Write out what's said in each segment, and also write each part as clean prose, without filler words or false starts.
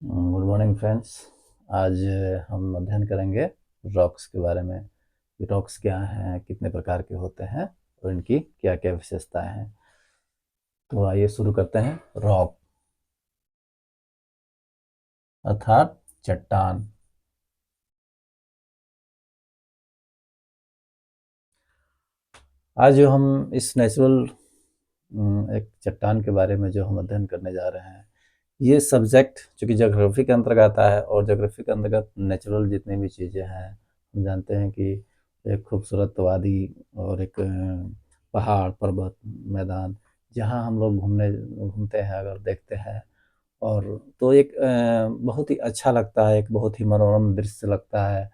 Good morning friends. आज हम अध्ययन करेंगे रॉक्स के बारे में कि रॉक्स क्या हैं, कितने प्रकार के होते हैं और इनकी क्या क्या विशेषताएं हैं। तो आइए शुरू करते हैं। रॉक अर्थात चट्टान। आज जो हम इस नेचुरल एक चट्टान के बारे में जो हम अध्ययन करने जा रहे हैं, ये सब्जेक्ट चूँकि ज्योग्राफी के अंतर्गत आता है और ज्योग्राफी के अंतर्गत नेचुरल जितनी भी चीज़ें हैं, हम जानते हैं कि एक खूबसूरत वादी और एक पहाड़, पर्वत, मैदान, जहाँ हम लोग घूमते हैं, अगर देखते हैं और तो एक बहुत ही अच्छा लगता है, एक बहुत ही मनोरम दृश्य लगता है।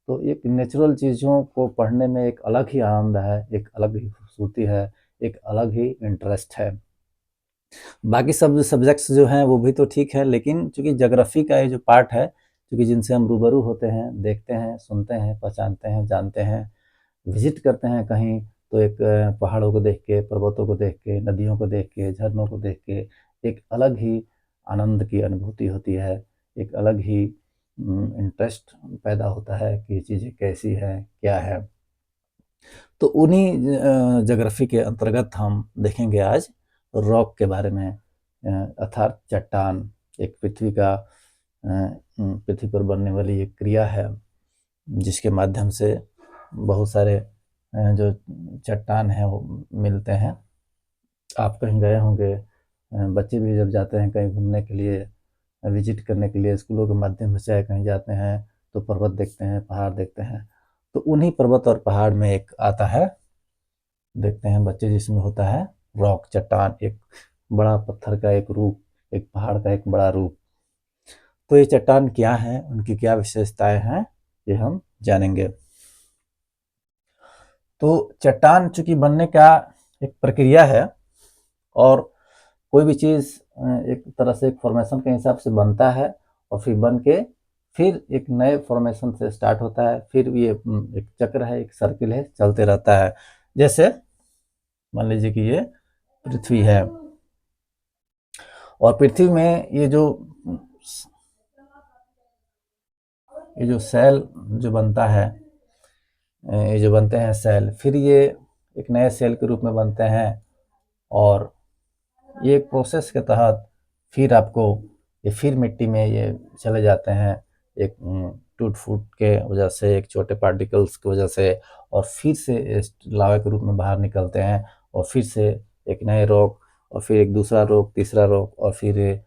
तो एक नेचुरल चीज़ों को पढ़ने में एक अलग ही आनंद है, एक अलग ही खूबसूरती है, एक अलग ही इंटरेस्ट है। बाकी सब सब्जेक्ट्स जो हैं वो भी तो ठीक है, लेकिन चूँकि ज्योग्राफी का ये जो पार्ट है, चूँकि जिनसे हम रूबरू होते हैं, देखते हैं, सुनते हैं, पहचानते हैं, जानते हैं, विज़िट करते हैं कहीं, तो एक पहाड़ों को देख के, पर्वतों को देख के, नदियों को देख के, झरनों को देख के एक अलग ही आनंद की अनुभूति होती है, एक अलग ही इंटरेस्ट पैदा होता है कि ये चीज़ें कैसी हैं, क्या है। तो उन्हीं ज्योग्राफी के अंतर्गत हम देखेंगे आज रॉक के बारे में, अर्थात चट्टान। एक पृथ्वी पर बनने वाली एक क्रिया है जिसके माध्यम से बहुत सारे जो चट्टान हैं वो मिलते हैं। आप कहीं गए होंगे, बच्चे भी जब जाते हैं कहीं घूमने के लिए, विजिट करने के लिए, स्कूलों के माध्यम से चाहे कहीं जाते हैं तो पर्वत देखते हैं, पहाड़ देखते हैं। तो उन्हीं पर्वत और पहाड़ में एक आता है, देखते हैं बच्चे, जिसमें होता है रॉक, चट्टान, एक बड़ा पत्थर का एक रूप, एक पहाड़ का एक बड़ा रूप। तो ये चट्टान क्या है, उनकी क्या विशेषताएं हैं, ये हम जानेंगे। तो चट्टान चूंकि बनने का एक प्रक्रिया है और कोई भी चीज़ एक तरह से एक फॉर्मेशन के हिसाब से बनता है और फिर बन के फिर एक नए फॉर्मेशन से स्टार्ट होता है, फिर ये एक चक्र है, एक सर्किल है, चलते रहता है। जैसे मान लीजिए कि ये पृथ्वी है और पृथ्वी में ये जो सेल जो बनता है, ये जो बनते हैं सेल, फिर ये एक नए सेल के रूप में बनते हैं और ये एक प्रोसेस के तहत फिर आपको ये फिर मिट्टी में ये चले जाते हैं, एक टूट फूट के वजह से, एक छोटे पार्टिकल्स की वजह से, और फिर से इस लावा के रूप में बाहर निकलते हैं और फिर से एक नए रॉक, और फिर एक दूसरा रॉक, तीसरा रॉक, और फिर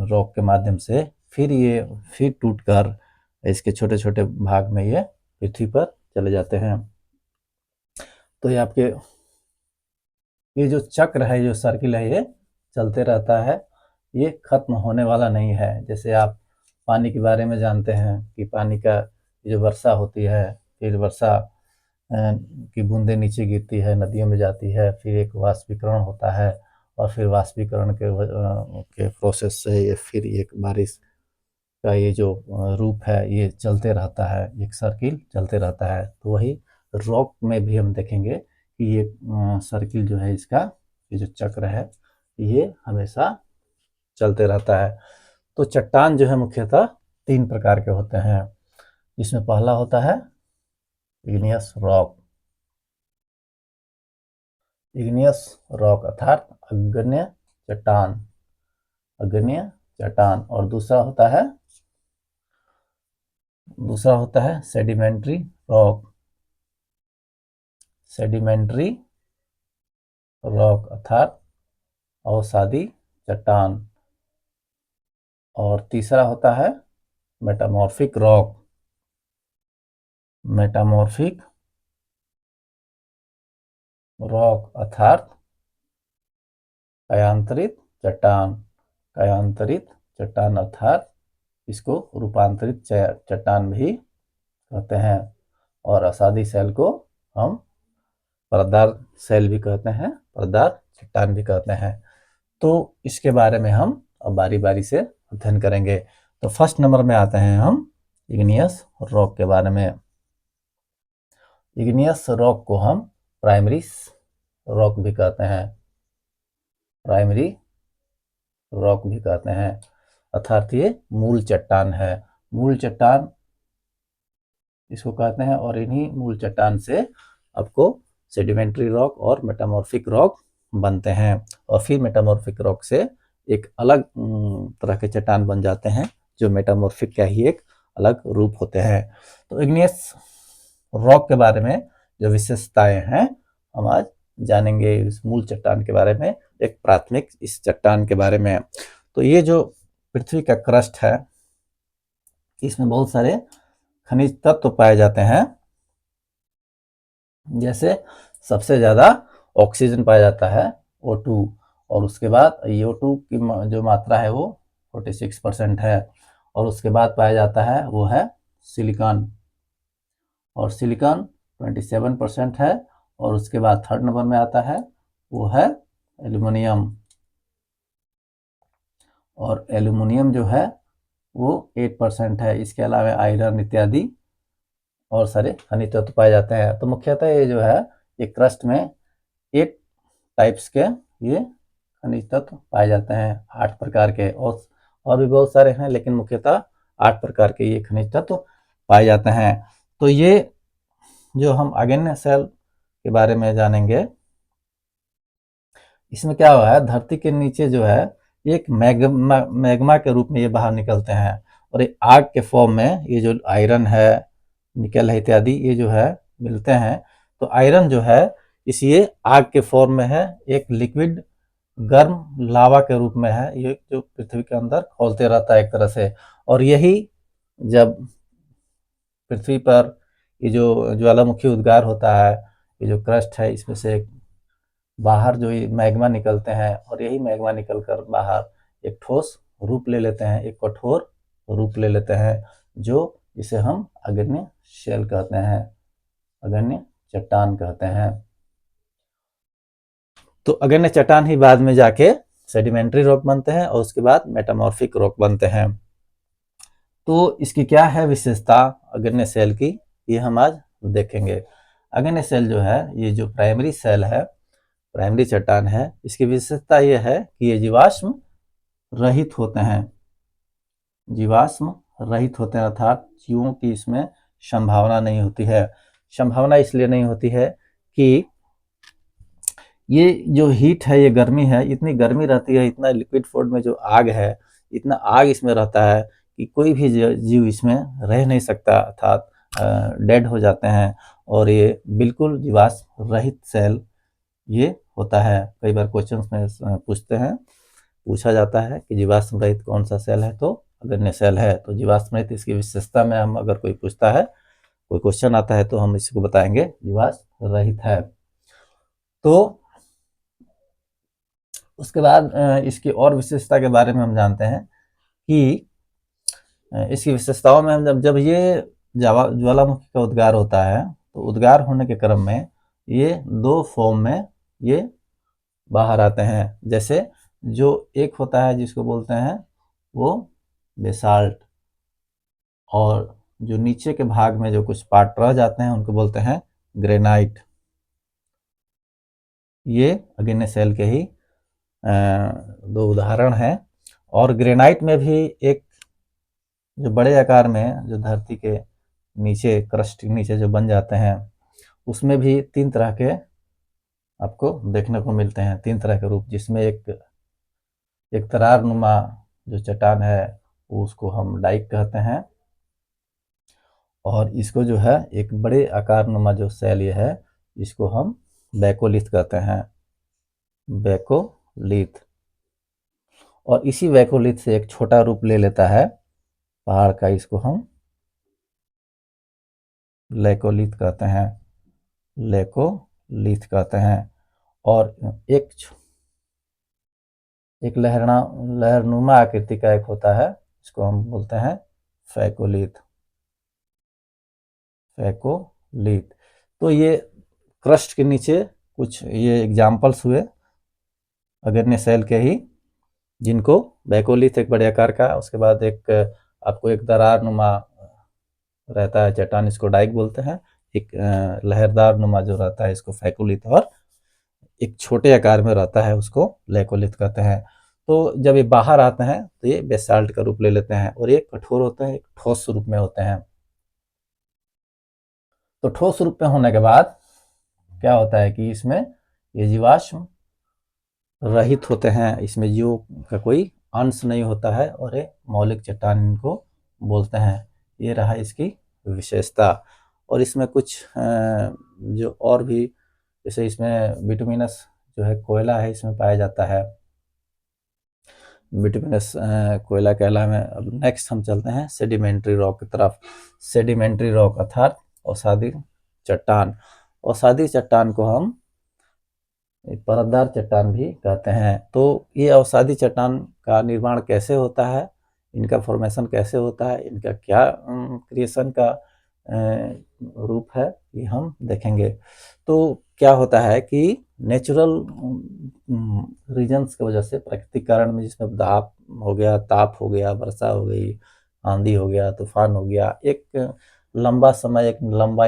रॉक के माध्यम से फिर टूट कर इसके छोटे छोटे भाग में ये पृथ्वी पर चले जाते हैं। तो ये जो चक्र है, जो सर्किल है, ये चलते रहता है, ये खत्म होने वाला नहीं है। जैसे आप पानी के बारे में जानते हैं कि पानी का जो वर्षा होती है, फिर वर्षा की बूंदें नीचे गिरती है, नदियों में जाती है, फिर एक वाष्पीकरण होता है और फिर वाष्पीकरण के प्रोसेस से ये फिर एक बारिश का ये जो रूप है, ये चलते रहता है, एक सर्किल चलते रहता है। तो वही रॉक में भी हम देखेंगे कि ये सर्किल जो है, इसका ये जो चक्र है, ये हमेशा चलते रहता है। तो चट्टान जो है मुख्यतः तीन प्रकार के होते हैं, जिसमें पहला होता है इग्नियस रॉक। इग्नियस रॉक अर्थात अग्न्य चट्टान, अग्न्य चट्टान। और दूसरा होता है सेडिमेंट्री रॉक, सेडिमेंट्री रॉक अर्थात अवसादी चट्टान। और तीसरा होता है मेटामॉर्फिक रॉक, मेटामॉर्फिक रॉक अर्थात कायांतरित चट्टान, कायांतरित चट्टान अर्थात इसको रूपांतरित चट्टान भी कहते हैं। और असादी सेल को हम परतदार सेल भी कहते हैं, परतदार चट्टान भी कहते हैं। तो इसके बारे में हम अब बारी बारी से अध्ययन करेंगे। तो फर्स्ट नंबर में आते हैं हम इग्नियस रॉक के बारे में। इग्नियस रॉक को हम प्राइमरी रॉक भी कहते हैं, प्राइमरी रॉक भी कहते हैं। अर्थात ये मूल चट्टान है। मूल चट्टान इसको कहते हैं और इन्हीं मूल चट्टान से आपको सेडिमेंट्री रॉक और मेटामॉर्फिक रॉक बनते हैं और फिर मेटामॉर्फिक रॉक से एक अलग तरह के चट्टान बन जाते हैं जो मेटामॉर्फिक का ही एक अलग रूप होते हैं। तो इग्नियस रॉक के बारे में जो विशेषताएं हैं हम आज जानेंगे इस मूल चट्टान के बारे में, एक प्राथमिक इस चट्टान के बारे में। तो ये जो पृथ्वी का क्रस्ट है इसमें बहुत सारे खनिज तत्व पाए जाते हैं, जैसे सबसे ज्यादा ऑक्सीजन पाया जाता है O2 और उसके बाद O2 की जो मात्रा है वो 46% है और उसके बाद पाया जाता है वो है सिलिकॉन और सिलिकॉन 27% है और उसके बाद थर्ड नंबर में आता है वो है एल्यूमिनियम और एल्यूमिनियम जो है वो 8% है। इसके अलावा आयरन इत्यादि और सारे खनिज तत्व पाए जाते हैं। तो मुख्यतः ये जो है ये क्रस्ट में 8 टाइप्स के ये खनिज तत्व पाए जाते हैं, 8 प्रकार के, और भी बहुत सारे हैं लेकिन मुख्यतः 8 प्रकार के ये खनिज तत्व पाए जाते हैं। तो ये जो हम अग्न्य सेल के बारे में जानेंगे, इसमें क्या हुआ है, धरती के नीचे जो है एक मैग्मा के रूप में ये बाहर निकलते हैं और ये आग के फॉर्म में ये जो आयरन है, निकल है इत्यादि ये जो है मिलते हैं। तो आयरन जो है इस ये आग के फॉर्म में है, एक लिक्विड गर्म लावा के रूप में है, ये जो पृथ्वी के अंदर खौलते रहता है एक तरह से। और यही जब पृथ्वी पर ये जो ज्वालामुखी उद्गार होता है, ये जो क्रस्ट है इसमें से बाहर जो ये मैग्मा निकलते हैं और यही मैग्मा निकलकर बाहर एक ठोस रूप ले लेते हैं, एक कठोर रूप ले लेते हैं, जो इसे हम अग्न्य शेल कहते हैं, अग्न्य चट्टान कहते हैं। तो अग्न्य चट्टान ही बाद में जाके सेडिमेंट्री रॉक बनते हैं और उसके बाद मेटामॉर्फिक रॉक बनते हैं। तो इसकी क्या है विशेषता अग्न्य सेल की, ये हम आज देखेंगे। अग्न्य सेल जो है ये जो प्राइमरी सेल है, प्राइमरी चट्टान है, इसकी विशेषता ये है कि ये जीवाश्म रहित होते हैं, जीवाश्म रहित होते हैं अर्थात जीवों की इसमें संभावना नहीं होती है। संभावना इसलिए नहीं होती है कि ये जो हीट है, ये गर्मी है, इतनी गर्मी रहती है, इतना लिक्विड फॉर्म में जो आग है, इतना आग इसमें रहता है कि कोई भी जीव इसमें रह नहीं सकता, अर्थात डेड हो जाते हैं और ये बिल्कुल जीवाश्म रहित सेल ये होता है। कई बार क्वेश्चंस में पूछा जाता है कि जीवाश्म रहित कौन सा सेल है, तो अग्न्य सेल है। तो जीवाश्म रहित इसकी विशेषता में हम अगर कोई पूछता है, कोई क्वेश्चन आता है तो हम इसको बताएंगे जीवाश्म रहित है। तो उसके बाद इसकी और विशेषता के बारे में हम जानते हैं कि इसकी विशेषताओं में हम जब ये ज्वालामुखी का उद्गार होता है तो उद्गार होने के क्रम में ये 2 फॉर्म में ये बाहर आते हैं। जैसे जो एक होता है जिसको बोलते हैं वो बेसाल्ट, और जो नीचे के भाग में जो कुछ पार्ट रह जाते हैं उनको बोलते हैं ग्रेनाइट। ये अग्न्य सेल के ही 2 उदाहरण हैं। और ग्रेनाइट में भी एक जो बड़े आकार में जो धरती के नीचे क्रस्ट के नीचे जो बन जाते हैं, उसमें भी 3 तरह के आपको देखने को मिलते हैं, 3 तरह के रूप, जिसमें एक तरार नुमा जो चट्टान है उसको हम डाइक कहते हैं और इसको जो है एक बड़े आकार नुमा जो सेल ये है इसको हम बैकोलिथ कहते हैं, बैकोलिथ। और इसी बैकोलिथ से एक छोटा रूप ले लेता है पहाड़ का, इसको हम लेकोलिथ कहते हैं, लेकोलिथ कहते हैं। और एक लहरनुमा आकृति का एक होता है, इसको हम बोलते हैं फैकोलिथ, फैकोलिथ। तो ये क्रस्ट के नीचे कुछ ये एग्जाम्पल्स हुए अग्न्य सेल के ही, जिनको बैकोलिथ एक बड़े आकार का, उसके बाद एक आपको एक दरार नुमा रहता है चट्टान, इसको डाइक बोलते हैं, एक लहरदार नुमा जो रहता है इसको फैकोलिथ, और एक छोटे आकार में रहता है उसको लेकोलिथ कहते हैं। तो जब ये बाहर आते हैं तो ये बेसाल्ट का रूप ले लेते हैं और ये कठोर होते हैं, ठोस रूप में होते हैं। तो ठोस रूप में होने के बाद क्या होता है कि इसमें ये जीवाश्म रहित होते हैं, इसमें जीवों का कोई अंश नहीं होता है और ये मौलिक चट्टान इनको बोलते हैं। ये रहा इसकी विशेषता। और इसमें कुछ जो और भी, जैसे इसमें बिटुमिनस जो है कोयला है, इसमें पाया जाता है बिटुमिनस कोयला के अलावा। अब नेक्स्ट हम चलते हैं सेडिमेंट्री रॉक की तरफ। सेडिमेंट्री रॉक अर्थात अवसादी चट्टान। अवसादी चट्टान को हम परतदार चट्टान भी कहते हैं। तो ये अवसादी चट्टान का निर्माण कैसे होता है, इनका फॉर्मेशन कैसे होता है, इनका क्या क्रिएशन का रूप है, ये हम देखेंगे। तो क्या होता है कि नेचुरल रीजन्स की वजह से, प्राकृतिक कारण में, जिसमें दाब हो गया, ताप हो गया, वर्षा हो गई, आंधी हो गया, तूफान हो गया, एक लंबा समय, एक लंबा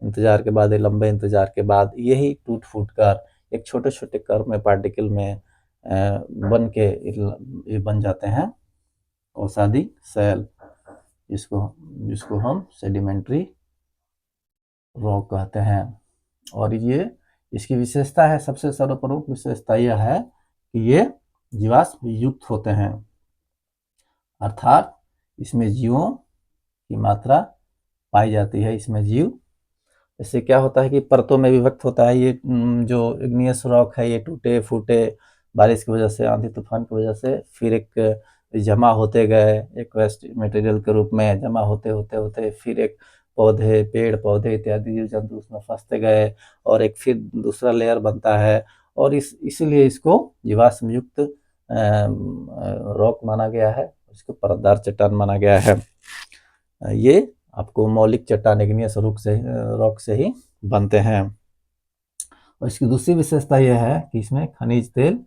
इंतजार के बाद, एक लंबे इंतजार के बाद यही टूट फूट कर एक छोटे छोटे कर्व में, पार्टिकल में बन के ये बन जाते हैं अवसादी सेल, जिसको हम सेडिमेंट्री रॉक कहते हैं। और ये इसकी विशेषता है, सबसे सर्वप्रमुख विशेषता यह है कि ये जीवाश्म युक्त होते हैं, अर्थात इसमें जीवों की मात्रा पाई जाती है। इसमें जीव, इससे क्या होता है कि परतों में विभक्त होता है। ये जो इग्नियस रॉक है, ये टूटे फूटे बारिश की वजह से, आंधी तूफान की वजह से, फिर एक जमा होते गए, एक वेस्ट मटेरियल के रूप में जमा होते होते होते फिर एक पौधे, पेड़ पौधे इत्यादि जीव जंतु उसमें फंसते गए और एक फिर दूसरा लेयर बनता है। और इसीलिए इसको जीवाश्म युक्त रॉक माना गया है, इसको परतदार चट्टान माना गया है। ये आपको मौलिक चट्टान इग्नियस रॉक से ही बनते हैं। और इसकी दूसरी विशेषता यह है कि इसमें खनिज तेल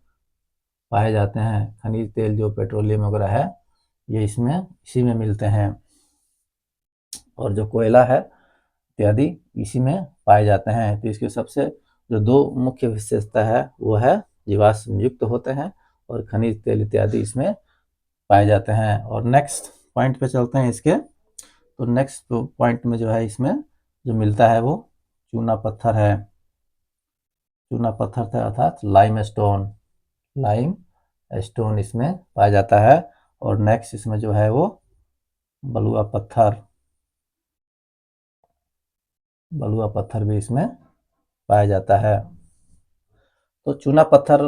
पाए जाते हैं। खनिज तेल जो पेट्रोलियम वगैरह है, ये इसी में मिलते हैं। और जो कोयला है इत्यादि इसी में पाए जाते हैं। तो इसके सबसे जो दो मुख्य विशेषता है वो है जीवाश्म युक्त होते हैं और खनिज तेल इत्यादि इसमें पाए जाते हैं। और नेक्स्ट पॉइंट पे चलते हैं इसके। तो नेक्स्ट पॉइंट में जो है इसमें जो मिलता है वो चूना पत्थर है। चूना पत्थर था अर्थात लाइम स्टोन इसमें पाया जाता है। और नेक्स्ट इसमें जो है वो बलुआ पत्थर भी इसमें पाया जाता है। तो चूना पत्थर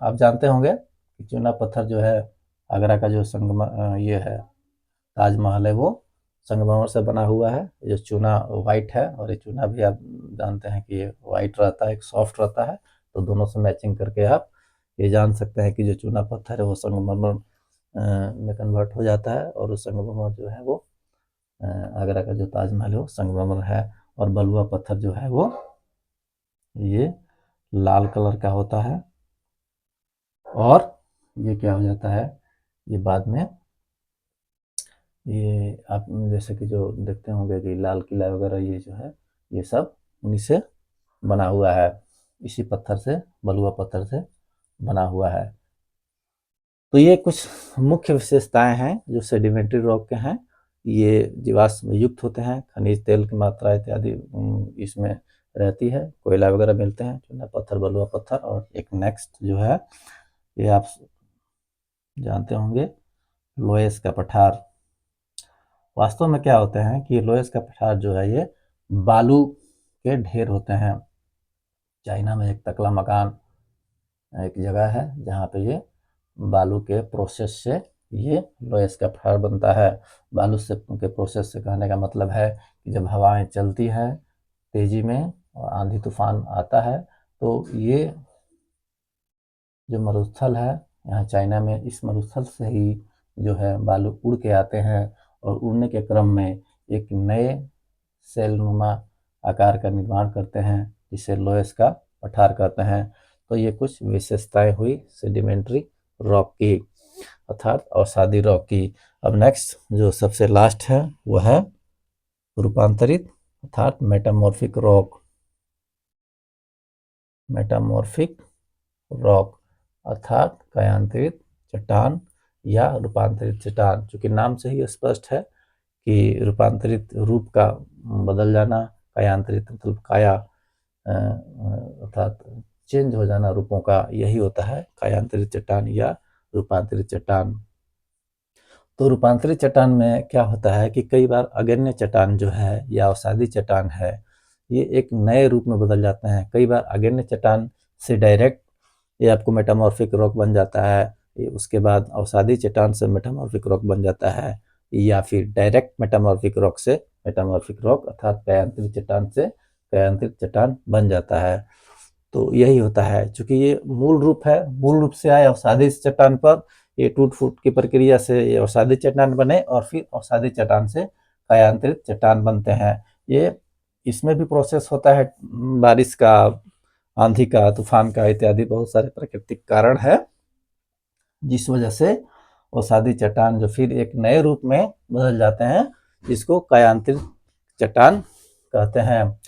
आप जानते होंगे कि चूना पत्थर जो है आगरा का जो ये है ताजमहल है, वो संगमरमर से बना हुआ है। ये चूना वाइट है और ये चूना भी आप जानते हैं कि ये वाइट रहता है, एक सॉफ्ट रहता है। तो दोनों से मैचिंग करके आप ये जान सकते हैं कि जो चूना पत्थर है वो संगमरमर में कन्वर्ट हो जाता है और उस संगमरमर जो है वो आगरा का जो ताजमहल है वो संगमरमर है। और बलुआ पत्थर जो है वो ये लाल कलर का होता है। और ये क्या हो जाता है, ये बाद में ये आप जैसे कि जो देखते होंगे कि लाल किला वगैरह, ये जो है ये सब उन्हीं से बना हुआ है, इसी पत्थर से, बलुआ पत्थर से बना हुआ है। तो ये कुछ मुख्य विशेषताएं हैं जो सेडिमेंट्री रॉक के हैं। ये जीवाश्म युक्त होते हैं, खनिज तेल की मात्रा इत्यादि इसमें रहती है, कोयला वगैरह मिलते हैं, चूना पत्थर, बलुआ पत्थर। और एक नेक्स्ट जो है ये आप जानते होंगे लोयस का पठार। वास्तव में क्या होते हैं कि लोयस का पठार जो है ये बालू के ढेर होते हैं। चाइना में एक तकला मकान एक जगह है जहाँ पे ये बालू के प्रोसेस से ये लोयस का पठार बनता है। बालू से के प्रोसेस से कहने का मतलब है कि जब हवाएं चलती है तेजी में और आंधी तूफान आता है तो ये जो मरुस्थल है यहाँ चाइना में, इस मरुस्थल से ही जो है बालू उड़ के आते हैं और उड़ने के क्रम में एक नए सेल नुमा आकार का निर्माण करते हैं जिसे लोयस का पठार कहते हैं। तो ये कुछ विशेषताएं हुई सेडिमेंट्री रॉक की अर्थात अवसादी रॉक की। अब नेक्स्ट जो सबसे लास्ट है वो है रूपांतरित अर्थात मेटामॉर्फिक रॉक। अर्थात कायांतरित चट्टान या रूपांतरित चट्टान। चूंकि नाम से ही स्पष्ट है कि रूपांतरित रूप का बदल जाना, कायांतरित मतलब काया अर्थात चेंज हो जाना रूपों का, यही होता है कायांतरित चट्टान या रूपांतरित चट्टान। तो रूपांतरित चट्टान में क्या होता है कि कई बार अग्न्य चट्टान जो है या अवसादी चट्टान है, ये एक नए रूप में बदल जाते हैं। कई बार अग्न्य चट्टान से डायरेक्ट ये आपको मेटामॉर्फिक रॉक बन जाता है, उसके बाद अवसादी चट्टान से मेटामॉर्फिक रॉक बन जाता है, या फिर डायरेक्ट मेटामॉर्फिक रॉक से मेटामॉर्फिक रॉक अर्थात कायांतरित चट्टान से कायांतरित चट्टान बन जाता है। तो यही होता है, चूंकि ये मूल रूप है, मूल रूप से आए अवसादी चट्टान पर, ये टूट फूट की प्रक्रिया से ये अवसादी चट्टान बने और फिर अवसादी चट्टान से कायांतरित चट्टान बनते हैं। ये इसमें भी प्रोसेस होता है बारिश का, आंधी का, तूफान का इत्यादि बहुत सारे प्राकृतिक कारण है, जिस वजह से अवसादी चट्टान जो फिर एक नए रूप में बदल जाते हैं, जिसको कायांतरित चट्टान कहते हैं।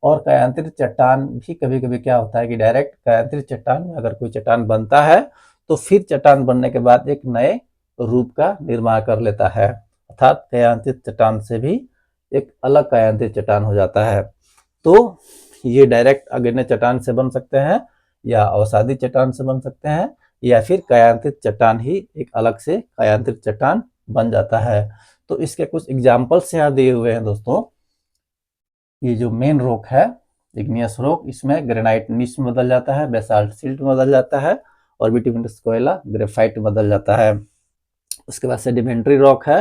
और कायांतरित चट्टान भी कभी कभी क्या होता है कि डायरेक्ट कायांतरित चट्टान में अगर कोई चट्टान बनता है तो फिर चट्टान बनने के बाद एक नए रूप का निर्माण कर लेता है, अर्थात कायांतरित चट्टान से भी एक अलग कायांतरित चट्टान हो जाता है। तो ये डायरेक्ट अग्न्य चट्टान से बन सकते हैं या अवसादी चट्टान से बन सकते हैं, या फिर कायांतरित चट्टान ही एक अलग से कायांतरित चट्टान बन जाता है। तो इसके कुछ एग्जाम्पल्स यहाँ दिए हुए हैं दोस्तों। ये जो मेन रॉक है, इग्नियस रॉक, इसमें ग्रेनाइट नीस में बदल जाता है, बेसाल्ट सिल्ट में बदल जाता है, और बिटुमिनस कोयला ग्रेफाइट में बदल जाता है। उसके बाद सेडिमेंट्री रॉक है,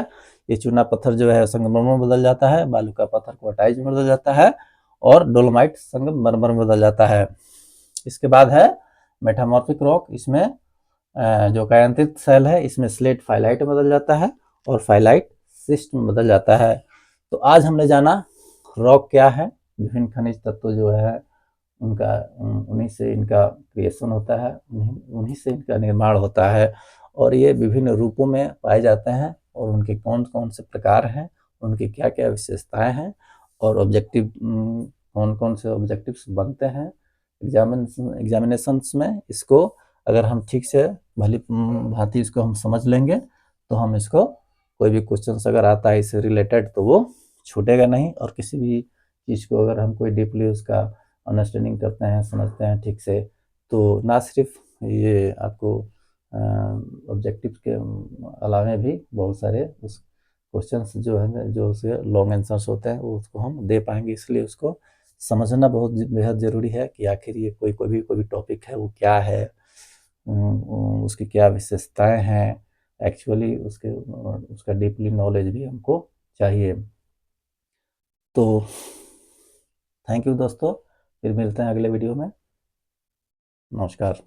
ये चूना पत्थर जो है संगमरमर में बदल जाता है, बालू का पत्थर क्वार्टाइज में बदल जाता है, और डोलोमाइट संगमरमर में बदल जाता है। इसके बाद है मेटामॉर्फिक रॉक, इसमें जो कायांतरित सेल है इसमें स्लेट फाइलाइट में बदल जाता है और फाइलाइट सिस्ट में बदल जाता है। तो आज हमने जाना रॉक क्या है, विभिन्न खनिज तत्व जो है उनका उन्हीं से इनका क्रिएशन होता है, उन्हीं से इनका निर्माण होता है, और ये विभिन्न रूपों में पाए जाते हैं, और उनके कौन कौन से प्रकार हैं, उनकी क्या क्या विशेषताएं हैं, और ऑब्जेक्टिव कौन कौन से ऑब्जेक्टिव्स बनते हैं एग्जामिनेशंस में। इसको अगर हम ठीक से भली भांति इसको हम समझ लेंगे तो हम इसको कोई भी क्वेश्चन अगर आता है इससे रिलेटेड तो वो छूटेगा नहीं, और किसी भी चीज़ को अगर हम कोई डीपली उसका अंडरस्टैंडिंग करते हैं, समझते हैं ठीक से, तो ना सिर्फ ये आपको ऑब्जेक्टिव के अलावा भी बहुत सारे उस क्वेश्चंस जो है जो उसके लॉन्ग आंसर्स होते हैं वो उसको हम दे पाएंगे। इसलिए उसको समझना बहुत बेहद ज़रूरी है कि आखिर ये कोई भी टॉपिक है वो क्या है, उसकी क्या विशेषताएं हैं, एक्चुअली उसका डीपली नॉलेज भी हमको चाहिए। तो थैंक यू दोस्तों, फिर मिलते हैं अगले वीडियो में। नमस्कार।